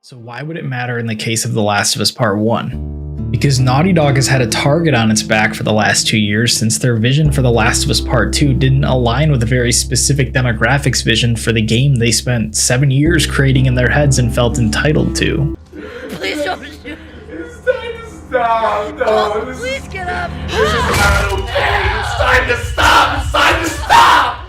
So why would it matter in the case of The Last of Us Part 1? Because Naughty Dog has had a target on its back for the last 2 years since their vision for The Last of Us Part 2 didn't align with a very specific demographics vision for the game they spent 7 years creating in their heads and felt entitled to. Please don't shoot. It's time to stop. No, Oh, please get up. This is not okay. It's time to stop. It's time to stop.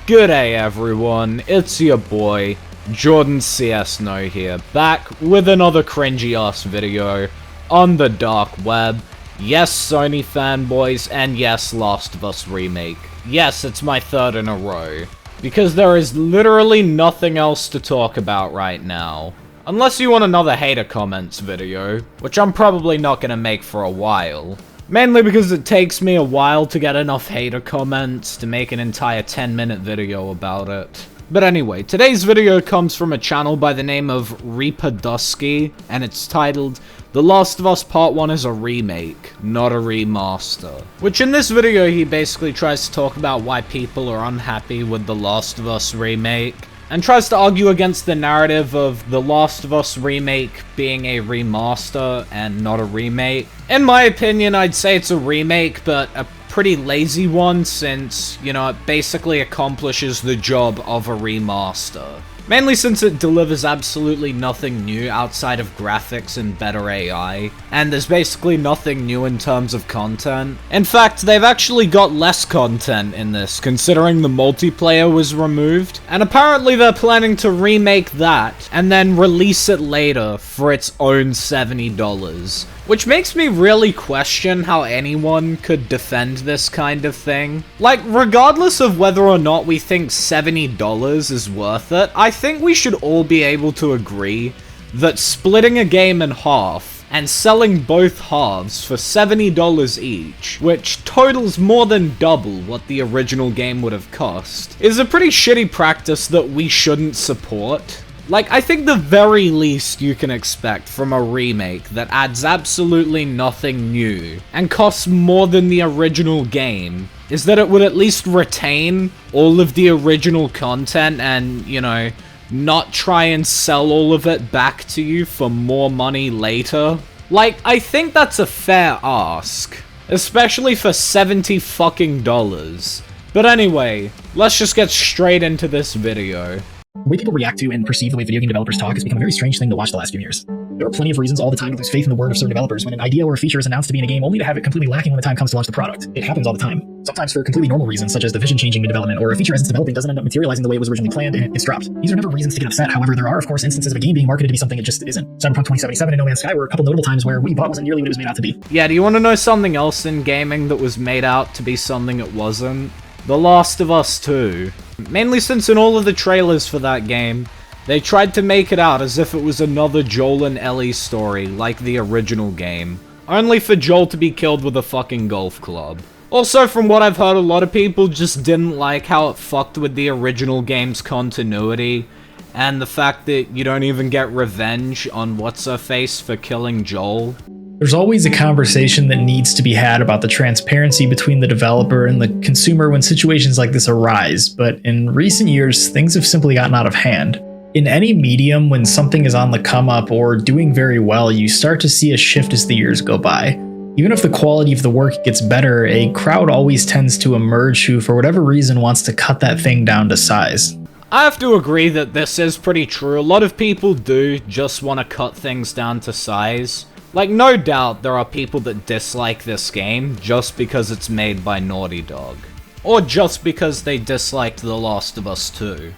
G'day everyone, it's your boy, Jordan CS No here, back with another cringy ass video on the dark web. Yes, Sony fanboys, and yes, Last of Us Remake. Yes, it's my third in a row. Because there is literally nothing else to talk about right now. Unless you want another hater comments video, which I'm probably not gonna make for a while. Mainly because it takes me a while to get enough hater comments to make an entire 10-minute video about it. But anyway, today's video comes from a channel by the name of Repaduski, and it's titled, The Last of Us Part 1 is a remake, not a remaster. Which in this video he basically tries to talk about why people are unhappy with The Last of Us remake, and tries to argue against the narrative of The Last of Us Remake being a remaster and not a remake. In my opinion, I'd say it's a remake, but a pretty lazy one since, you know, it basically accomplishes the job of a remaster. Mainly since it delivers absolutely nothing new outside of graphics and better AI, and there's basically nothing new in terms of content. In fact, they've actually got less content in this, considering the multiplayer was removed, and apparently they're planning to remake that, and then release it later for its own $70. Which makes me really question how anyone could defend this kind of thing. Like, regardless of whether or not we think $70 is worth it, I think we should all be able to agree that splitting a game in half and selling both halves for $70 each, which totals more than double what the original game would have cost, is a pretty shitty practice that we shouldn't support. Like, I think the very least you can expect from a remake that adds absolutely nothing new and costs more than the original game is that it would at least retain all of the original content and, you know, not try and sell all of it back to you for more money later. Like, I think that's a fair ask, especially for $70 fucking dollars. But anyway, let's just get straight into this video. The way people react to and perceive the way video game developers talk has become a very strange thing to watch the last few years. There are plenty of reasons all the time to lose faith in the word of certain developers when an idea or a feature is announced to be in a game only to have it completely lacking when the time comes to launch the product. It happens all the time. Sometimes for completely normal reasons, such as the vision changing mid-development, or a feature as it's developing doesn't end up materializing the way it was originally planned and it's dropped. These are never reasons to get upset, however, there are of course instances of a game being marketed to be something it just isn't. Cyberpunk 2077 and No Man's Sky were a couple notable times where what you bought wasn't nearly what it was made out to be. Yeah, do you want to know something else in gaming that was made out to be something it wasn't? The Last of Us 2. Mainly since in all of the trailers for that game, they tried to make it out as if it was another Joel and Ellie story, like the original game. Only for Joel to be killed with a fucking golf club. Also, from what I've heard, a lot of people just didn't like how it fucked with the original game's continuity, and the fact that you don't even get revenge on What's-Her-Face for killing Joel. There's always a conversation that needs to be had about the transparency between the developer and the consumer when situations like this arise, but in recent years, things have simply gotten out of hand. In any medium, when something is on the come up or doing very well, you start to see a shift as the years go by. Even if the quality of the work gets better, a crowd always tends to emerge who, for whatever reason, wants to cut that thing down to size. I have to agree that this is pretty true. A lot of people do just want to cut things down to size. Like, no doubt there are people that dislike this game just because it's made by Naughty Dog. Or just because they disliked The Last of Us 2.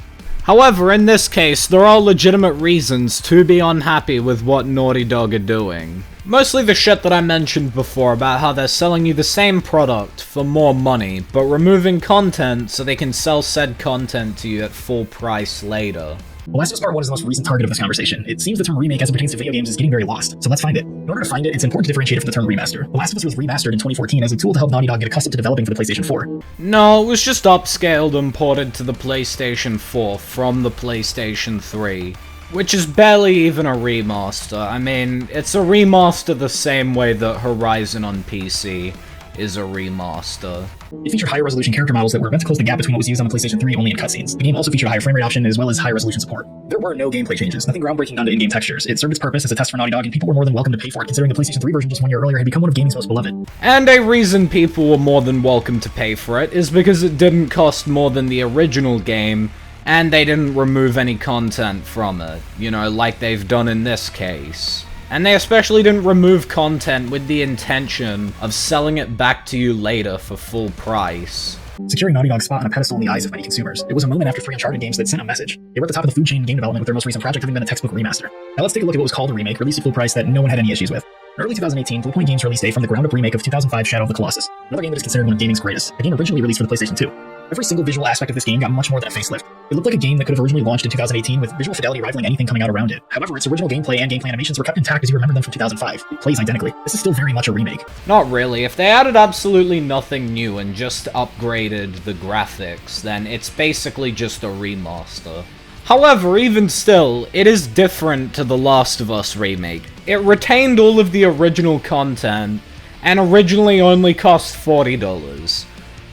However, in this case, there are legitimate reasons to be unhappy with what Naughty Dog are doing. Mostly the shit that I mentioned before about how they're selling you the same product for more money, but removing content so they can sell said content to you at full price later. The Last of Us Part 1 is the most recent target of this conversation. It seems the term remake as it pertains to video games is getting very lost, so let's find it. In order to find it, it's important to differentiate it from the term remaster. The Last of Us was remastered in 2014 as a tool to help Naughty Dog get accustomed to developing for the PlayStation 4. No, it was just upscaled and ported to the PlayStation 4 from the PlayStation 3. Which is barely even a remaster. I mean, it's a remaster the same way that Horizon on PC is a remaster. It featured higher resolution character models that were meant to close the gap between what was used on the PlayStation 3 only in cutscenes. The game also featured a higher frame rate option as well as high resolution support. There were no gameplay changes, nothing groundbreaking done to in-game textures. It served its purpose as a test for Naughty Dog, and people were more than welcome to pay for it, considering the PlayStation 3 version just 1 year earlier had become one of gaming's most beloved. And a reason people were more than welcome to pay for it is because it didn't cost more than the original game, and they didn't remove any content from it, you know, like they've done in this case. And they especially didn't remove content with the intention of selling it back to you later for full price. Securing Naughty Dog's spot on a pedestal in the eyes of many consumers. It was a moment after 3 Uncharted games that sent a message. They were at the top of the food chain in game development, with their most recent project having been a textbook remaster. Now let's take a look at what was called a remake, released at full price that no one had any issues with. In early 2018, Bluepoint Games released a from-the-ground-up remake of 2005 Shadow of the Colossus, another game that is considered one of gaming's greatest, a game originally released for the PlayStation 2. Every single visual aspect of this game got much more than a facelift. It looked like a game that could have originally launched in 2018 with visual fidelity rivaling anything coming out around it. However, its original gameplay and gameplay animations were kept intact as you remember them from 2005. It plays identically. This is still very much a remake. Not really. If they added absolutely nothing new and just upgraded the graphics, then it's basically just a remaster. However, even still, it is different to The Last of Us remake. It retained all of the original content, and originally only cost $40.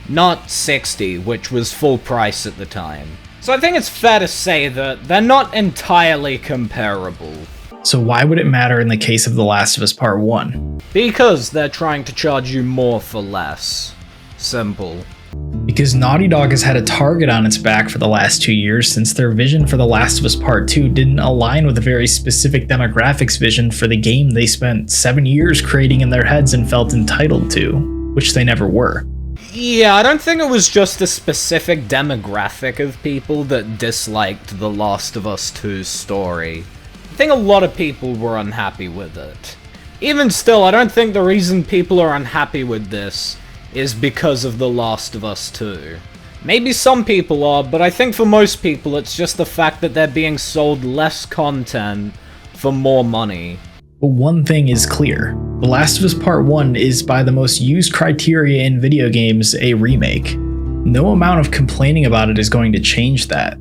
Not $60, which was full price at the time. So I think it's fair to say that they're not entirely comparable. So why would it matter in the case of The Last of Us Part 1? Because they're trying to charge you more for less. Simple. Because Naughty Dog has had a target on its back for the last 2 years since their vision for The Last of Us Part 2 didn't align with a very specific demographics vision for the game they spent 7 years creating in their heads and felt entitled to, which they never were. Yeah, I don't think it was just a specific demographic of people that disliked The Last of Us 2's story. I think a lot of people were unhappy with it. Even still, I don't think the reason people are unhappy with this is because of The Last of Us 2. Maybe some people are, but I think for most people it's just the fact that they're being sold less content for more money. But one thing is clear. The Last of Us Part 1 is, by the most used criteria in video games, a remake. No amount of complaining about it is going to change that.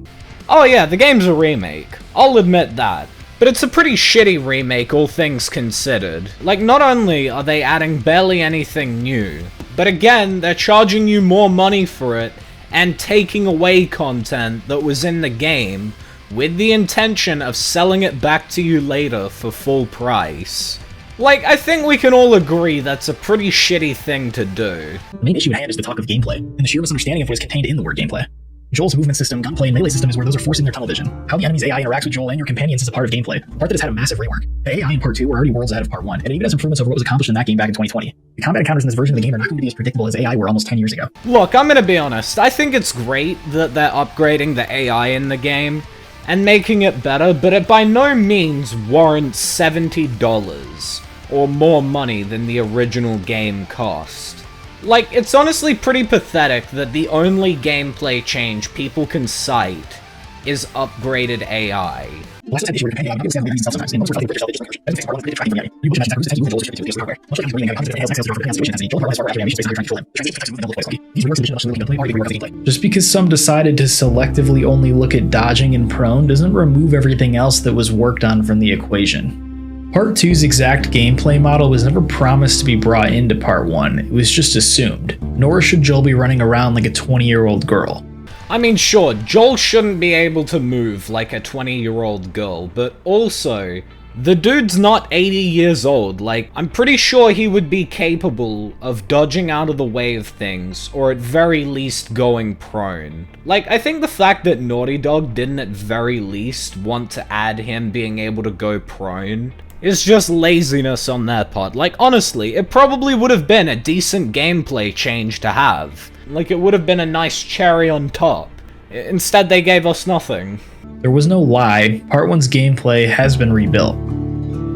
Oh yeah, the game's a remake. I'll admit that. But it's a pretty shitty remake, all things considered. Like, not only are they adding barely anything new, but again, they're charging you more money for it, and taking away content that was in the game, with the intention of selling it back to you later for full price. Like, I think we can all agree that's a pretty shitty thing to do. The main issue at hand is the talk of gameplay, and the sheer misunderstanding of what is contained in the word gameplay. Joel's movement system, gunplay, and melee system is where those are forcing their tunnel vision. How the enemy's AI interacts with Joel and your companions is a part of gameplay, a part that has had a massive rework. The AI in Part 2 were already worlds ahead of Part 1, and it even has improvements over what was accomplished in that game back in 2020. The combat encounters in this version of the game are not going to be as predictable as AI were almost 10 years ago. Look, I'm gonna be honest, I think it's great that they're upgrading the AI in the game, and making it better, but it by no means warrants $70, or more money than the original game cost. Like, it's honestly pretty pathetic that the only gameplay change people can cite is upgraded AI. Last time issue with companion, I'm not going to say I'm sometimes. In most words, British television linkers. As it takes part 1 tracking from the You imagine that you and Joel distributed the game's hardware. Much like how the comes with situation has Joel hardware for animation based on how you're trying to control him. Translate the text with These reworks additional to gameplay are rework of the gameplay. Just because some decided to selectively only look at dodging and prone doesn't remove everything else that was worked on from the equation. Part 2's exact gameplay model was never promised to be brought into Part 1, it was just assumed. Nor should Joel be running around like a 20-year-old girl. I mean, sure, Joel shouldn't be able to move like a 20-year-old girl, but also, the dude's not 80 years old. Like, I'm pretty sure he would be capable of dodging out of the way of things, or at very least going prone. Like, I think the fact that Naughty Dog didn't at very least want to add him being able to go prone is just laziness on their part. Like, honestly, it probably would have been a decent gameplay change to have. Like, it would have been a nice cherry on top. Instead, they gave us nothing. There was no lie, Part 1's gameplay has been rebuilt.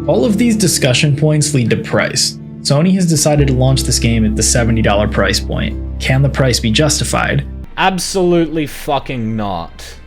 All of these discussion points lead to price. Sony has decided to launch this game at the $70 price point. Can the price be justified? Absolutely fucking not.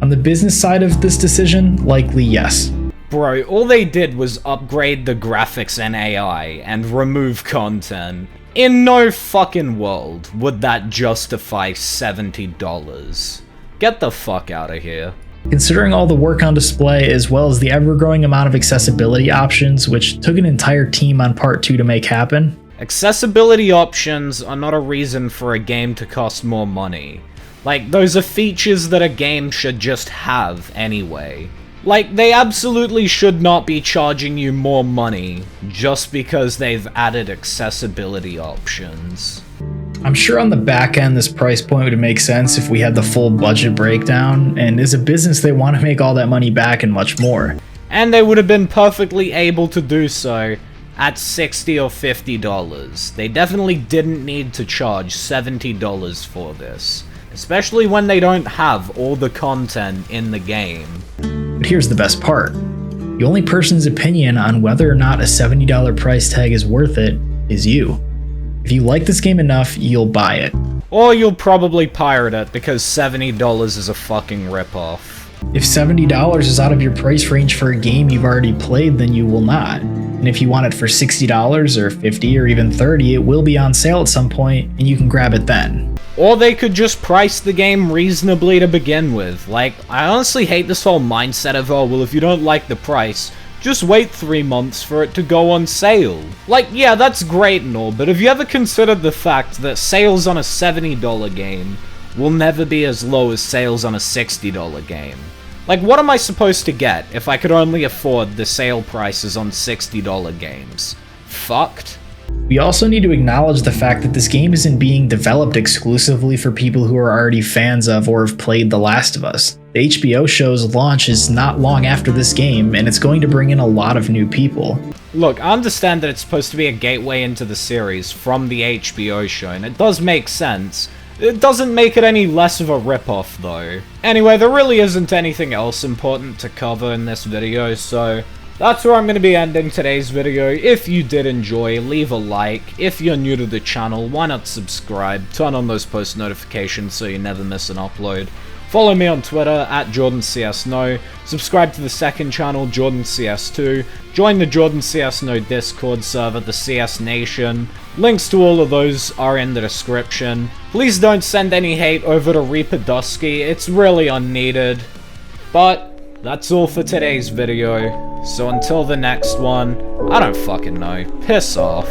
On the business side of this decision, likely yes. Bro, all they did was upgrade the graphics and AI and remove content. In no fucking world would that justify $70. Get the fuck out of here. Considering all the work on display as well as the ever-growing amount of accessibility options, which took an entire team on Part 2 to make happen, Accessibility options are not a reason for a game to cost more money. Like, those are features that a game should just have anyway. Like, they absolutely should not be charging you more money just because they've added accessibility options. I'm sure on the back end this price point would make sense if we had the full budget breakdown, and as a business they want to make all that money back and much more. And they would have been perfectly able to do so at $60 or $50. They definitely didn't need to charge $70 for this, especially when they don't have all the content in the game. But here's the best part. The only person's opinion on whether or not a $70 price tag is worth it is you. If you like this game enough, you'll buy it. Or you'll probably pirate it because $70 is a fucking ripoff. If $70 is out of your price range for a game you've already played, then you will not. And if you want it for $60 or $50 or even $30, it will be on sale at some point, and you can grab it then. Or they could just price the game reasonably to begin with. Like, I honestly hate this whole mindset of, oh, well, if you don't like the price, just wait 3 months for it to go on sale. Like, yeah, that's great and all, but have you ever considered the fact that sales on a $70 game will never be as low as sales on a $60 game? Like, what am I supposed to get if I could only afford the sale prices on $60 games? Fucked. We also need to acknowledge the fact that this game isn't being developed exclusively for people who are already fans of or have played The Last of Us. The HBO show's launch is not long after this game, and it's going to bring in a lot of new people. Look, I understand that it's supposed to be a gateway into the series from the HBO show, and it does make sense. It doesn't make it any less of a ripoff, though. Anyway, there really isn't anything else important to cover in this video, so that's where I'm going to be ending today's video. If you did enjoy, leave a like. If you're new to the channel, why not subscribe? Turn on those post notifications so you never miss an upload. Follow me on Twitter at JordanCSNo. Subscribe to the second channel, JordanCS2. Join the JordanCSNo Discord server, the CS Nation. Links to all of those are in the description. Please don't send any hate over to Repaduski, it's really unneeded. But that's all for today's video. So until the next one, I don't fucking know. Piss off.